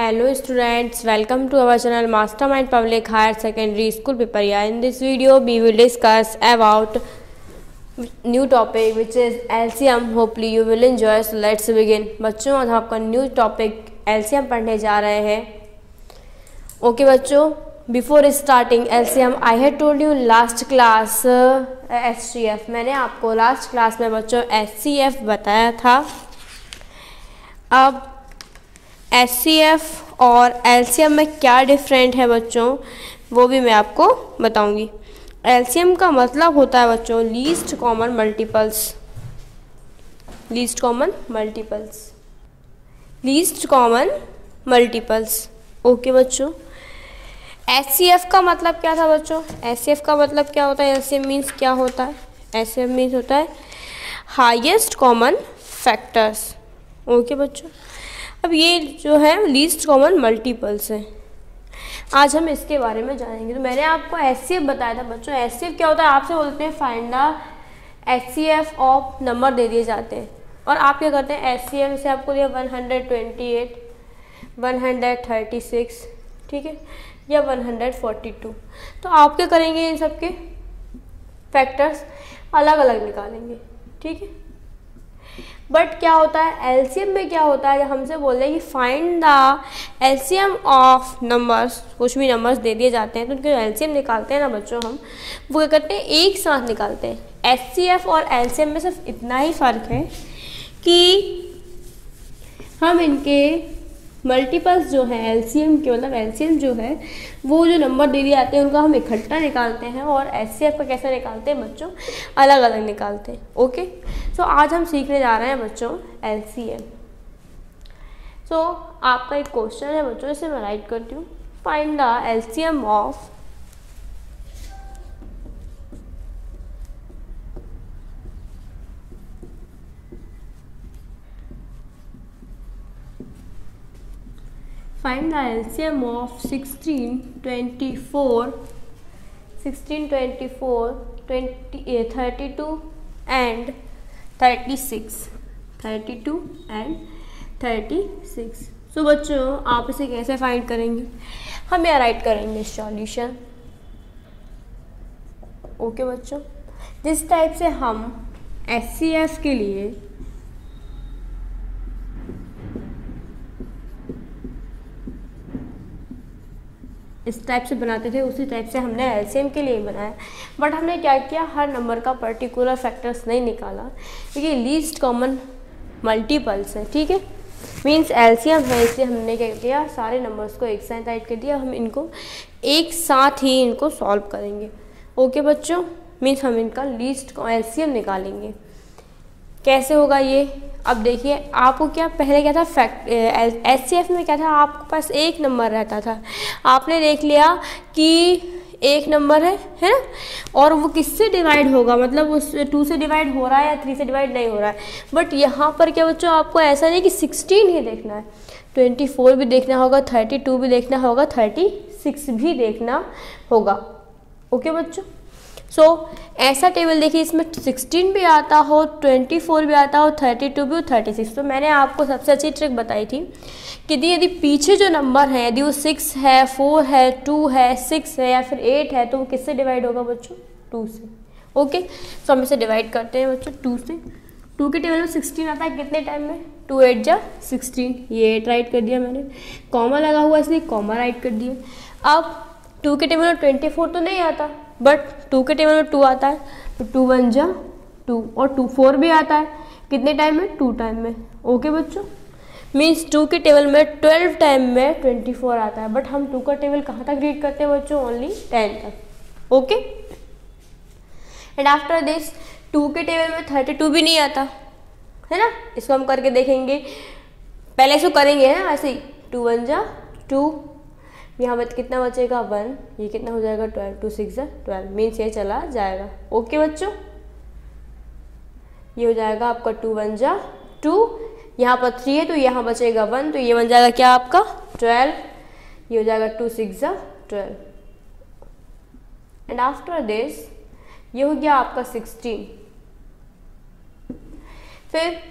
Hello students, welcome to our channel Mastermind Public Higher Secondary School Piparia. In this video we will discuss about new topic which is LCM. Hopefully you will enjoy. So let's begin. बच्चों आज हम आपका new topic LCM पढ़ने जा रहे हैं. Okay बच्चों, before starting LCM I had told you last class HCF. मैंने आपको लास्ट क्लास में बच्चों HCF बताया था. अब HCF और LCM में क्या डिफरेंट है बच्चों वो भी मैं आपको बताऊंगी. LCM का मतलब होता है बच्चों least common multiples. Least common multiples. Okay बच्चों, HCF का मतलब क्या था बच्चों? HCF का मतलब क्या होता है? LCM मीन्स क्या होता है? HCF मीन्स होता है हाईएस्ट कॉमन फैक्टर्स. ओके बच्चों, अब ये जो है लीस्ट कॉमन मल्टीपल्स है. आज हम इसके बारे में जानेंगे. तो मैंने आपको HCF बताया था बच्चों. HCF क्या होता है? आपसे बोलते हैं find the HCF of number दे दिए जाते हैं और आप क्या करते हैं HCF से आपको दिया 128, 136, ठीक है, या 142. तो आप क्या करेंगे? इन सब के फैक्टर्स अलग अलग निकालेंगे, ठीक है. बट क्या होता है LCM में? क्या होता है जब हमसे बोल रहे हैं कि find the LCM of numbers, कुछ भी नंबर्स दे दिए जाते हैं तो उनके LCM निकालते हैं ना बच्चों, हम वो क्या करते हैं एक साथ निकालते हैं. HCF और LCM में सिर्फ इतना ही फ़र्क है कि हम इनके मल्टीपल्स जो है LCM के, मतलब LCM जो है वो जो नंबर दे दिए जाते हैं उनका हम इकट्ठा निकालते हैं और HCF का कैसे निकालते हैं बच्चों? अलग अलग निकालते हैं. ओके, सो आज हम सीखने जा रहे हैं बच्चों LCM. सो आपका एक क्वेश्चन है बच्चों, इसे मैं राइट करती हूँ. Find the LCM of Find the LCM of 16, 24, 32 and 36. 32 and 36. So बच्चों आप इसे कैसे फाइंड करेंगे? हम यहाँ राइट करेंगे सॉल्यूशन. ओके बच्चों, जिस टाइप से हम HCF के लिए इस टाइप से बनाते थे उसी टाइप से हमने LCM के लिए बनाया. बट हमने क्या किया, हर नंबर का पर्टिकुलर फैक्टर्स नहीं निकाला क्योंकि लीस्ट कॉमन मल्टीपल्स है, ठीक है. मींस LCM है इसलिए हमने क्या किया, सारे नंबर्स को एक साथ ऐड कर दिया. हम इनको एक साथ ही इनको सॉल्व करेंगे. ओके बच्चों, मीन्स हम इनका लीस्ट LCM निकालेंगे. कैसे होगा ये? अब देखिए आपको क्या पहले क्या था, HCF में क्या था, आपके पास एक नंबर रहता था. आपने देख लिया कि एक नंबर है ना, और वो किससे डिवाइड होगा, मतलब उस 2 से डिवाइड हो रहा है या 3 से डिवाइड नहीं हो रहा है. बट यहाँ पर क्या बच्चों, आपको ऐसा नहीं कि 16 ही देखना है, 24 भी देखना होगा, 32 भी देखना होगा, 36 भी देखना होगा. ओके बच्चों, सो ऐसा टेबल देखिए, इसमें 16 भी आता हो, 24 भी आता हो, 32 भी हो, 36. तो मैंने आपको सबसे अच्छी ट्रिक बताई थी कि यदि पीछे जो नंबर है यदि वो 6 है, 4 है, 2 है, 6 है या फिर 8 है तो वो किससे डिवाइड होगा बच्चों? 2 से. ओके, सो हम इसे डिवाइड करते हैं बच्चों 2 से. 2 के टेबल में 16 आता है कितने टाइम में? 2 8 जा 16. ये 8 राइट कर दिया मैंने, कॉमा लगा हुआ इसलिए कॉमा राइट कर दिए. अब 2 के टेबल में 24 तो नहीं आता, बट 2 के टेबल में 2 आता है तो 2 1 जा 2 और 2 4 भी आता है कितने टाइम में? 2 टाइम में. ओके बच्चों, मीन्स 2 के टेबल में 12 टाइम में 24 आता है. बट हम 2 का टेबल कहाँ तक रीड करते हैं बच्चों? ओनली 10 तक. ओके, एंड आफ्टर दिस 2 के टेबल में 32 भी नहीं आता है ना. इसको हम करके देखेंगे, पहले इसको करेंगे है ना ऐसे ही. 2 1 जा 2, यहाँ पर कितना बचेगा 1, ये कितना हो जाएगा 12, 2 6 जा 12, मीन्स ये चला जाएगा. ओके बच्चों, ये हो जाएगा आपका 2 1 जा 2, यहाँ पर 3 है तो यहाँ बचेगा 1, तो ये बन जाएगा क्या आपका 12, ये हो जाएगा 2 6 जा 12. एंड आफ्टर दिस ये हो गया आपका 16. फिर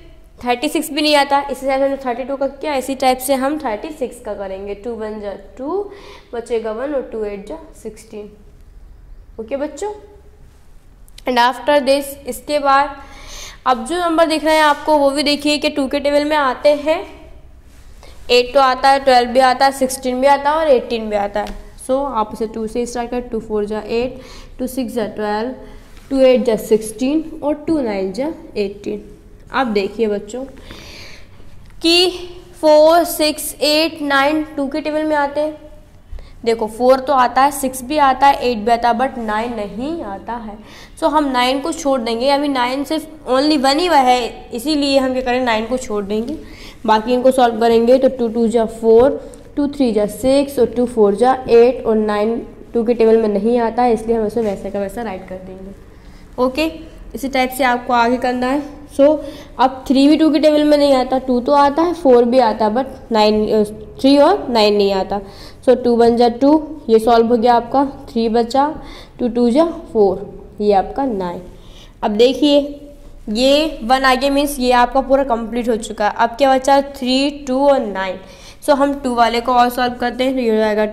36 भी नहीं आता, इसी टाइप हमने 32 का किया, इसी टाइप से हम 36 का करेंगे। 2 1 जा 2, बचेगा 1 और 2 8 जा 16। ओके बच्चों, एंड आफ्टर दिस, इसके बाद अब जो नंबर दिख रहे हैं आपको वो भी देखिए कि 2 के टेबल में आते हैं। 8 तो आता है, 12 भी आता है, 16 भी आता है और 18 भी आता है। सो आप इसे 2 से स्टार्ट करें। 2 4 जा 8, 2 6 जा 12, 2 8 जा 16 और 2 9 जा 18। अब देखिए बच्चों कि 4 6 8 9 2 के टेबल में आते हैं। देखो 4 तो आता है, 6 भी आता है, 8 भी आता है, बट 9 नहीं आता है। सो हम 9 को छोड़ देंगे। अभी 9 सिर्फ ओनली 1 ही है, इसीलिए हम क्या करें 9 को छोड़ देंगे। बाकी इनको सॉल्व करेंगे तो 2 2 जा 4, 2 3 जा 6 और 2 4 जा 8 और 9 2 के टेबल में नहीं आता है, इसलिए हम उसे वैसा का वैसा राइट कर देंगे। ओके, इसी टाइप से आपको आगे करना है। सो अब 3 भी 2 के टेबल में नहीं आता, 2 तो आता है, 4 भी आता है, बट 3 और 9 नहीं आता। सो 2 1 जा 2, ये सॉल्व हो गया आपका। 3 बचा, 2 2 जा 4, ये आपका 9। अब देखिए ये 1 आगे मीन्स ये आपका पूरा कंप्लीट हो चुका है। अब क्या बचा 3 2 और 9। सो हम 2 वाले को और सॉल्व करते हैं तो ये हो जाएगा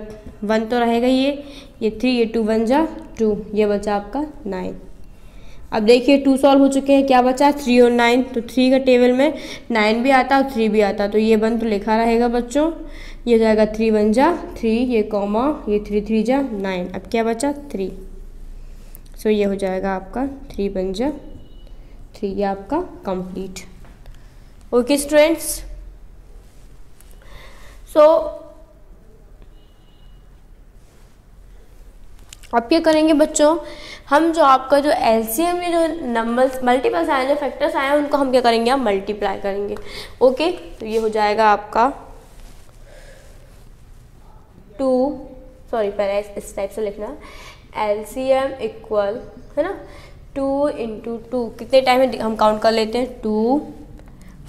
1 तो रहेगा, ये 3, ये 2 1 जा 2, ये बचा आपका 9। अब देखिए 2 सॉल्व हो चुके हैं, क्या बचा 3 और 9। तो 3 का टेबल में 9 भी आता और 3 भी आता, तो ये 1 तो लिखा रहेगा बच्चों। ये हो जाएगा 3 1 जा 3, ये कॉमा, ये 3 3 जा 9। अब क्या बचा 3। सो ये हो जाएगा आपका 3 1 जा 3, ये आपका कंप्लीट। ओके स्टूडेंट्स, सो अब क्या करेंगे बच्चों, हम जो आपका जो एलसीएम में जो नंबर्स मल्टीपल्स आए, जो फैक्टर्स आए हैं, उनको हम क्या करेंगे, हम मल्टीप्लाई करेंगे। ओके, तो ये हो जाएगा आपका 2, सॉरी पहले इस टाइप से लिखना, एलसीएम इक्वल है ना 2 इंटू 2, कितने टाइम में हम काउंट कर लेते हैं 2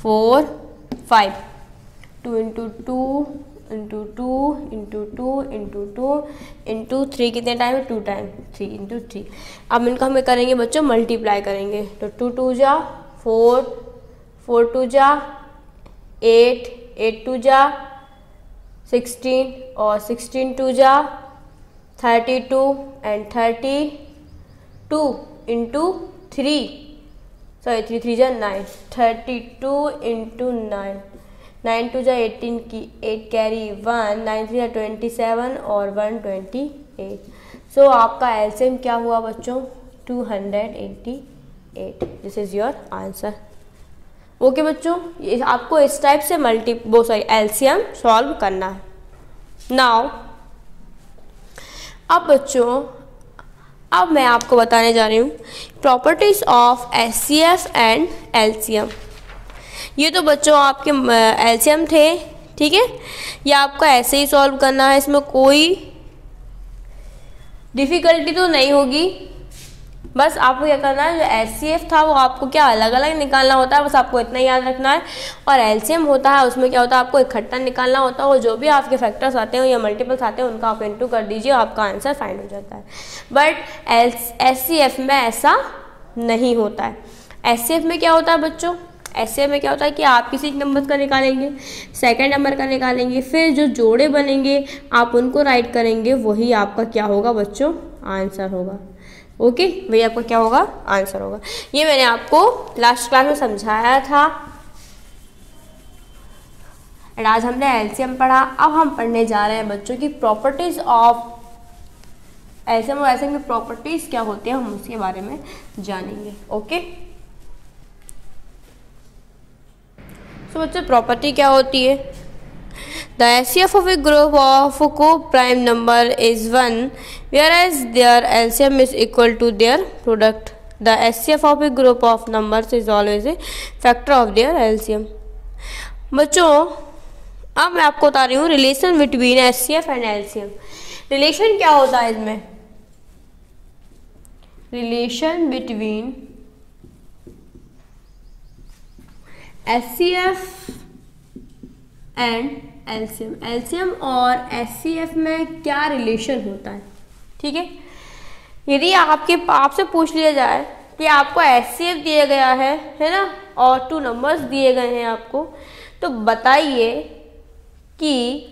4 5, 2 into 2 into 2 into 2 into 2 into 3, कितने टाइम है 2 टाइम, 3 इंटू 3। अब इनको हम करेंगे बच्चों मल्टीप्लाई करेंगे, तो 2 2 जा 4, 4 2 जा 8, 8 2 जा 16 और 16 2 जा 32 एंड 32 इंटू 3, सॉरी 3 3 जा 9, 32 इंटू 9, 9 2 जा 18 की 8 कैरी 1, 9 3 जा 27 और 128। सो आपका एलसीएम क्या हुआ बच्चों 288। This is your answer. Okay बच्चों, ये आपको इस टाइप से एलसीएम सॉल्व करना है। नाउ अब बच्चों, अब मैं आपको बताने जा रही हूँ properties of HCF and LCM. ये तो बच्चों आपके एलसीएम थे, ठीक है, ये आपको ऐसे ही सॉल्व करना है, इसमें कोई डिफ़िकल्टी तो नहीं होगी। बस आपको क्या करना है, जो एचसीएफ था वो आपको क्या अलग अलग निकालना होता है, बस आपको इतना याद रखना है। और एलसीएम होता है उसमें क्या होता है, आपको इकट्ठा निकालना होता है, और जो भी आपके फैक्टर्स आते हैं या मल्टीपल्स आते हैं उनका आप इंटू कर दीजिए, आपका आंसर फाइंड हो जाता है। बट एचसीएफ में ऐसा नहीं होता है। एचसीएफ में क्या होता है बच्चों, एचसीएफ में क्या होता है कि आप किसी नंबर का निकालेंगे, सेकंड नंबर का निकालेंगे, फिर जो जोड़े बनेंगे आप उनको राइट करेंगे, वही आपका क्या होगा बच्चों आंसर होगा। ओके, वही आपका क्या होगा आंसर होगा। ये मैंने आपको लास्ट क्लास में समझाया था। एंड आज हमने एलसीएम पढ़ा, अब हम पढ़ने जा रहे हैं बच्चों की प्रॉपर्टीज ऑफ एलसीएम और एलसीएम की प्रॉपर्टीज क्या होती है, हम उसके बारे में जानेंगे। ओके, तो बच्चों प्रॉपर्टी क्या होती है, the HCF of a group of coprime number is 1 whereas their LCM is equal to their product. The HCF of a group of numbers is always a factor of their LCM. बच्चों अब मैं आपको बता रही हूँ relation between HCF and LCM। Relation क्या होता है इसमें, relation between HCF and LCM। LCM और HCF में क्या रिलेशन होता है, ठीक है। यदि आपसे पूछ लिया जाए कि आपको HCF दिया गया है ना, और 2 नंबर्स दिए गए हैं आपको, तो बताइए कि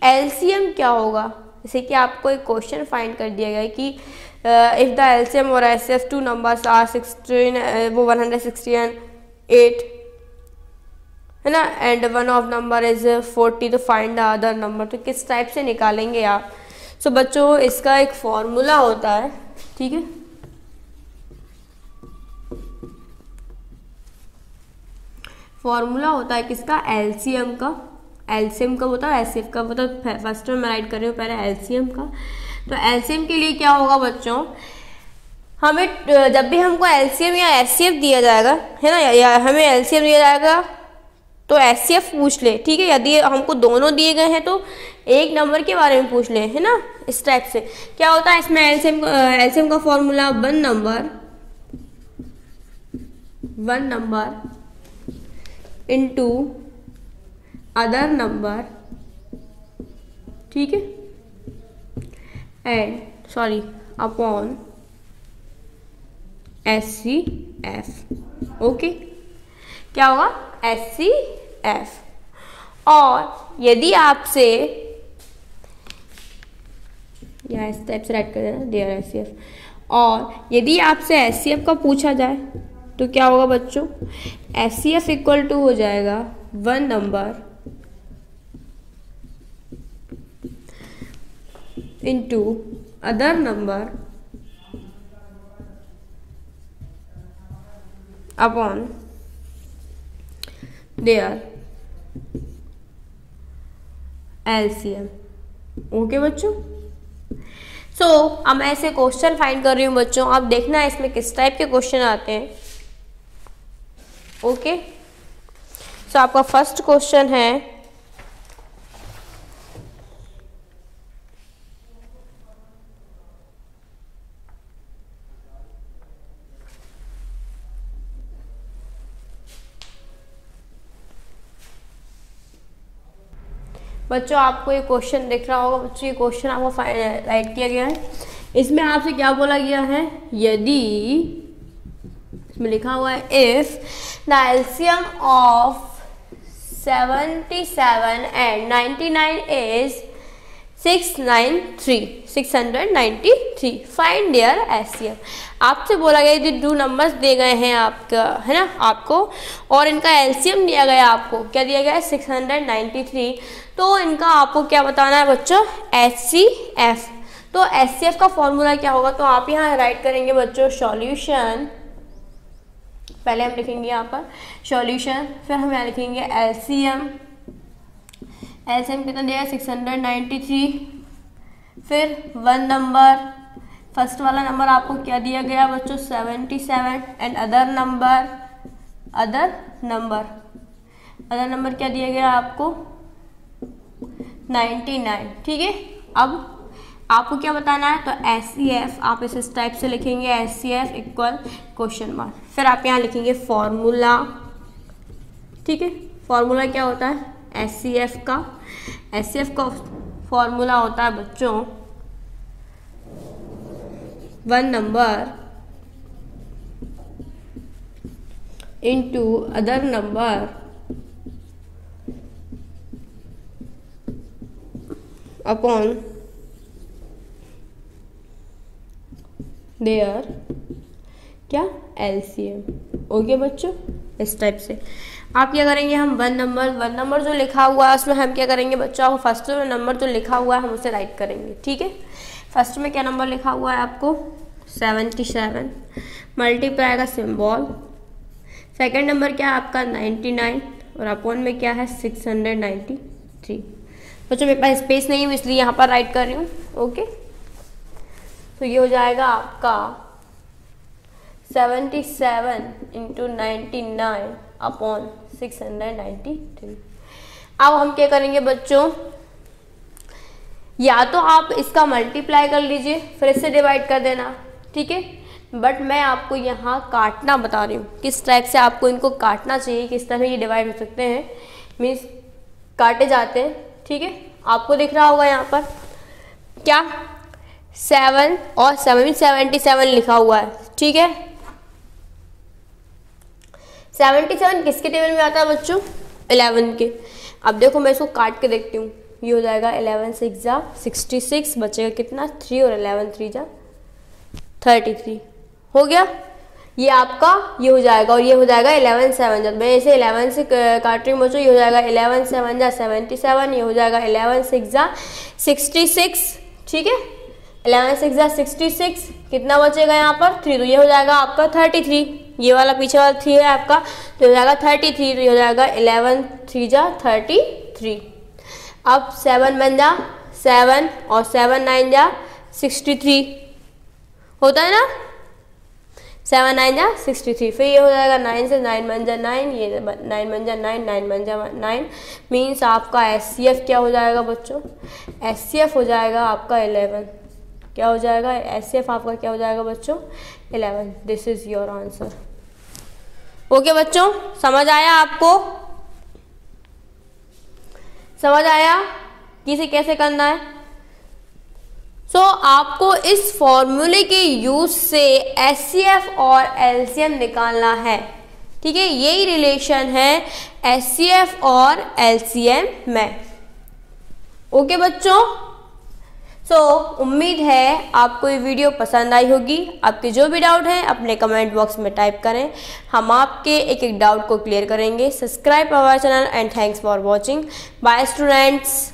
LCM क्या होगा। जैसे कि आपको एक क्वेश्चन फाइंड कर दिया गया है कि इफ़ द LCM और HCF 2 नंबर्स आर 168 है ना, and one of number is 40, तो फाइंड द अदर नंबर। तो किस टाइप से निकालेंगे आप। सो बच्चों इसका एक फॉर्मूला होता है, ठीक है। फॉर्मूला होता है किसका, LCM का होता है, HCF का होता है। फर्स्ट में मैं राइट कर रही हूँ पहले LCM का। तो LCM के लिए क्या होगा बच्चों, हमें जब भी हमको LCM या HCF दिया जाएगा है ना, या हमें LCM दिया जाएगा तो HCF पूछ ले, ठीक है। यदि हमको दोनों दिए गए हैं तो एक नंबर के बारे में पूछ ले, है ना। इस टाइप से क्या होता है इसमें LCM का formula one number into other number, ठीक है, एंड अपॉन HCF। ओके, क्या होगा HCF। और यदि आपसे या इस टाइप से राइट कर देना डियर HCF, और यदि आपसे HCF का पूछा जाए तो क्या होगा बच्चों, HCF इक्वल टू हो जाएगा one number into other number upon their LCM। Okay बच्चों, सो अब मैं ऐसे क्वेश्चन फाइंड कर रही हूँ बच्चों, आप देखना इसमें किस टाइप के क्वेश्चन आते हैं। ओके, सो आपका फर्स्ट क्वेश्चन है बच्चों, आपको ये क्वेश्चन दिख रहा होगा बच्चों, ये क्वेश्चन आपको राइट किया गया है। इसमें आपसे क्या बोला गया है, यदि इसमें लिखा हुआ है if the LCM of 77 and 99 is 693 find their HCF। आपसे बोला गया यदि 2 नंबर्स दिए गए हैं आपका, है ना, आपको, और इनका LCM दिया गया है आपको, क्या दिया गया है 693, तो इनका आपको क्या बताना है बच्चों, HCF। तो HCF का फॉर्मूला क्या होगा, तो आप यहाँ राइट करेंगे बच्चों सॉल्यूशन, पहले हम लिखेंगे यहाँ पर सॉल्यूशन, फिर हम यहाँ लिखेंगे LCM कितना दिया है 693, फिर वन नंबर, फर्स्ट वाला नंबर आपको क्या दिया गया बच्चों 77, एंड अदर नंबर क्या दिया गया आपको 99, ठीक है। अब आपको क्या बताना है, तो HCF आप इस टाइप से लिखेंगे HCF इक्वल क्वेश्चन मार्क, फिर आप यहाँ लिखेंगे फॉर्मूला, ठीक है। फॉर्मूला क्या होता है HCF का फॉर्मूला होता है बच्चों one number into other number upon their क्या LCM। ओके बच्चों, इस टाइप से आप क्या करेंगे, हम वन नंबर जो लिखा हुआ है उसमें हम क्या करेंगे बच्चों, आप फर्स्ट में नंबर जो लिखा हुआ है हम उसे राइट करेंगे, ठीक है। फर्स्ट में क्या नंबर लिखा हुआ है आपको 77, मल्टीप्लाई का सिंबल, सेकंड नंबर क्या है आपका 99, और अपॉन में क्या है 693। बच्चों मेरे पास स्पेस नहीं है इसलिए यहाँ पर राइट कर रही हूँ। ओके, तो ये हो जाएगा आपका 77 इंटू 99 अपॉन 693। अब हम क्या करेंगे बच्चों, या तो आप इसका मल्टीप्लाई कर लीजिए फिर इससे डिवाइड कर देना, ठीक है। बट मैं आपको यहाँ काटना बता रही हूँ, किस टाइप से आपको इनको काटना चाहिए, किस तरह ये डिवाइड हो सकते हैं, मीन्स काटे जाते हैं, ठीक है। आपको दिख रहा होगा यहाँ पर क्या 7 और 7 77 लिखा हुआ है, ठीक है। 77 किसके टेबल में आता है बच्चों? 11 के। अब देखो मैं इसको काट के देखती हूँ, ये हो जाएगा 11 6 जा 66, बचेगा कितना 3 और 11 3 जा 33, हो गया। ये आपका ये हो जाएगा और ये हो जाएगा 11 7 जा, मैं इसे 11 से काट रही हूँ बच्चों, ये हो जाएगा 11 7 जा 77, ये हो जाएगा 11 6 जा 66, ठीक है। 11 6 जा 66, कितना बचेगा यहाँ पर 3, तो ये हो जाएगा आपका 33, ये वाला पीछे वाला 3 है आपका, तो हो जाएगा 33, तो ये हो जाएगा 11 3 जा 33। अब 7 बन जा 7 और 7 9 जा 63, होता है ना, 7 9 जा 63, फिर ये हो जाएगा 9 से 9 बन जा 9, ये 9 बन जा 9, 9 बन जा 9, मीन्स आपका SCF क्या हो जाएगा बच्चों? SCF हो जाएगा आपका 11, क्या हो जाएगा? SCF आपका क्या हो जाएगा बच्चों? 11। This is your answer. Okay बच्चों, समझ आया आपको? समझ आया कि इसे कैसे करना है? आपको इस फॉर्मूले के यूज से SCF और LCM निकालना है, ठीक है। यही रिलेशन है SCF और LCM में। ओके बच्चों, उम्मीद है आपको ये वीडियो पसंद आई होगी। आपके जो भी डाउट हैं अपने कमेंट बॉक्स में टाइप करें, हम आपके एक एक डाउट को क्लियर करेंगे। Subscribe our channel and thanks for watching. Bye students.